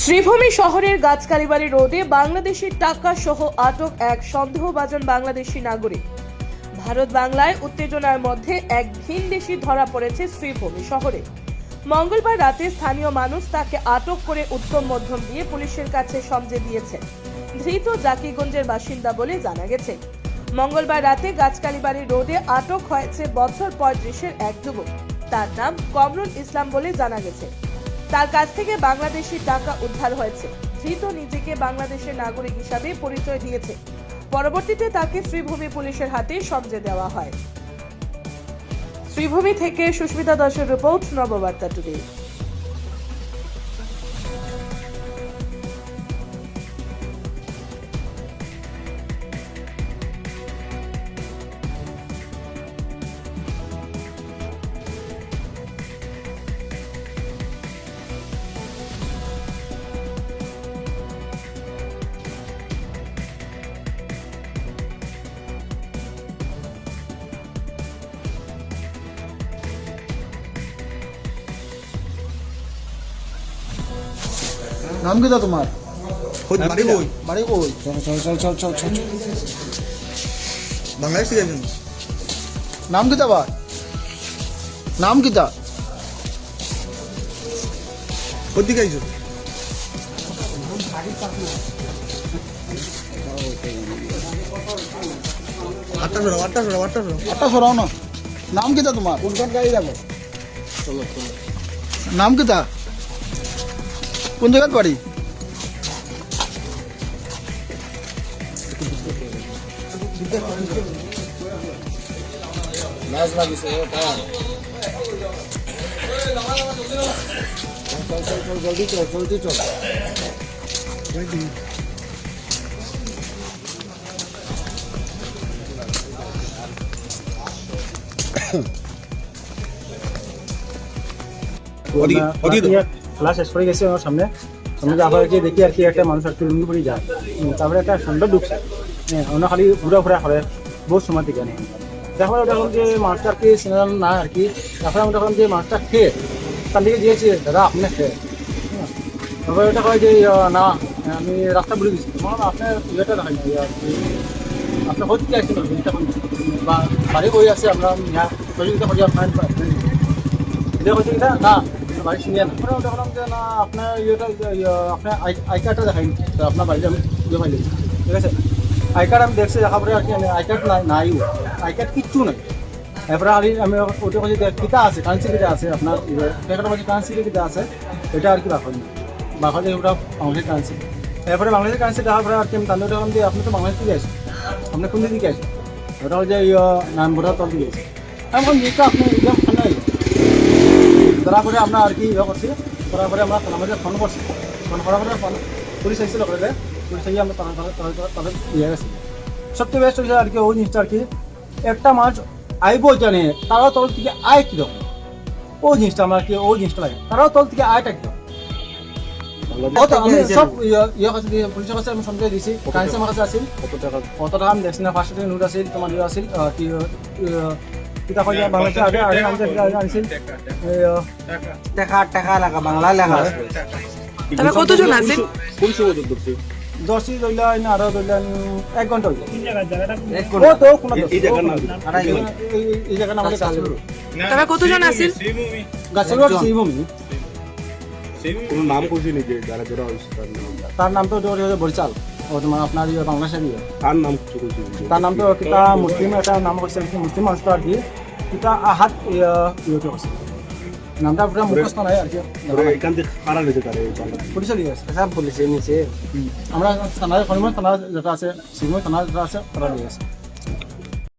শ্রীভূমি শহরের গাছকালীবাড়ি রোডে বাংলাদেশি টাকা সহ আটক এক সন্দেহভাজন বাংলাদেশি নাগরিক। ভারত বাংলায় উত্তেজনার মধ্যে এক ভিনদেশি ধরা পড়েছে শ্রীভূমি শহরে। মঙ্গলবার রাতে স্থানীয় মানুষ তাকে আটক করে উত্তম মধ্যম দিয়ে পুলিশের কাছে সমঝে দিয়েছেন। ধৃত জাকিগঞ্জের বাসিন্দা বলে জানা গেছে। মঙ্গলবার রাতে গাছকালীবাড়ি রোডে আটক হয়েছে বছর 35-এর এক যুবক। তার নাম কমরুল ইসলাম বলে জানা গেছে। তার কাছ থেকে বাংলাদেশি টাকা উদ্ধার হয়েছে। ধৃত নিজেকে বাংলাদেশের নাগরিক হিসাবে পরিচয় দিয়েছে। পরবর্তীতে তাকে শ্রীভূমি পুলিশের হাতে সমঝে দেওয়া হয়। শ্রীভূমি থেকে সুস্মিতা দাসের রিপোর্ট, নববার্তা টুডে। নাম কি তোমার? বাড়ি কই? বাড়ি কই? চল চল চল চল চল চল। বাংলাদেশ থেকে আসেন? নাম কি তোমার? নাম কি তা? কোথেকে আইছো? আটটা সরাও না। নাম কি তা তোমার? কোনখান গাড়ি যাবো? চলো চলো। নাম কি তা? কোন জায়গার বাড়ি? জলদি চল জলদি চল। ক্লাস শেষ করে গেছে আমার সামনে আবার গিয়ে দেখি আর কি একটা মানুষ আর কি লুঙ্গি পরে যায়। তারপরে একটা সুন্দর ঢুকছে, হ্যাঁ, ওনা খালি ঘুরা করে বহুত সময় থেকে নেই। তারপরে দেখলাম যে মাছটা আর কি সিনেমা না আর কি। তারপরে আমি দেখলাম যে মাছটা খেয়ে তার দিকে দিয়েছি, দাদা আপনি খেয়ে। তারপরে ওটা কয় যে না আমি রাস্তা ভুলে গেছি। আপনার ইয়েটা দেখাই আর কি, আপনার হচ্ছে আসছে বা বাড়ি বই আছে আমরা সহযোগিতা করি আপনার এটা হচ্ছে কিনা না বাড়ি চিনিয়ে না। পরে দেখলাম যে না আপনার ইয়েটা আপনার আই কার্ডটা দেখাইনি, তো আপনার বাড়িতে আমি ইয়ে পাইলে ঠিক আছে। আই কার্ড আমি দেখছি দেখা পরে আর কি আই কার্ড নাই আই কার্ড কিচ্ছু নাই। এরপরে আমি ওটা বলছি কিতা আছে কারেন্সি কিতা আছে আপনার একটা বলছি কারেন্সি কিতা আছে এটা আর কি বাখন ওটা বাংলাদেশের কারেন্সি। এরপরে বাংলাদেশের কারেন্সি দেওয়ার পরে আর কি আমি তাদের দেখলাম যে আপনি তো বাংলাদেশ থেকে আসেন, আপনি কোন দিকে আসেন? ওটা হচ্ছে নাম বোর্ডার তল দিকে আছে। আমি বললাম এটা আপনি একদম ঠান্ডা ধরা করে আমরা আর কি ইয়ে করছি। করার পরে আমরা আমাদের ফোন করছি, ফোন করার পরে পুলিশ এসেছিল করে পুলিশ এসে আমরা তাদের ইয়ে গেছি। সবচেয়ে বেস্ট হয়েছে আর কি ওই জিনিসটা আর কি একটা মাছ আইব জানে তারাও তল থেকে আয় কীরকম, ওই জিনিসটা আমার কি ওই জিনিসটা লাগে তারাও তল থেকে আয়টা কীরকম। আমি সব ইয়ে কাছে দিয়ে পুলিশের কাছে আমি সন্দেহ দিয়েছি। কারেন্সি আমার কাছে আসছিল কত টাকা আমি দেখছি না। 500 টাকা নোট আসছিল, তোমার ইয়ে আসছিল কি কিতা কয় বাংলাদেশে আগে আনছিল টাকা লাগা বাংলা লেখা আছে। তবে কতজন আছে? দর্শি ধরলেন আরো ধরলেন 1 ঘন্টা হইল। এই জায়গা নাম তবে কতজন আছে? গাছের শ্রীভূমি। কোনো নাম করছি নাকি যারা যারা হয়েছে তার নাম তো বরিচাল, তোমার আপনার ইয়ে বাংলাদেশের ইয়ে। তার নাম কিছু করছি? তার নাম তো কিতা মুসলিম একটা নাম করছে, মুসলিম মানুষ তো আর কি কিতা আহাত ইয়েতে করছে। নামটা পুরো মুখস্থ নাই আর কি। এখান থেকে কারা নিতে পারে? পুলিশে দিয়ে গেছে, সব পুলিশে নিচে। আমরা থানায় থানা যেটা আছে শ্রীভূমি থানা যেটা আছে তারা দিয়ে গেছে।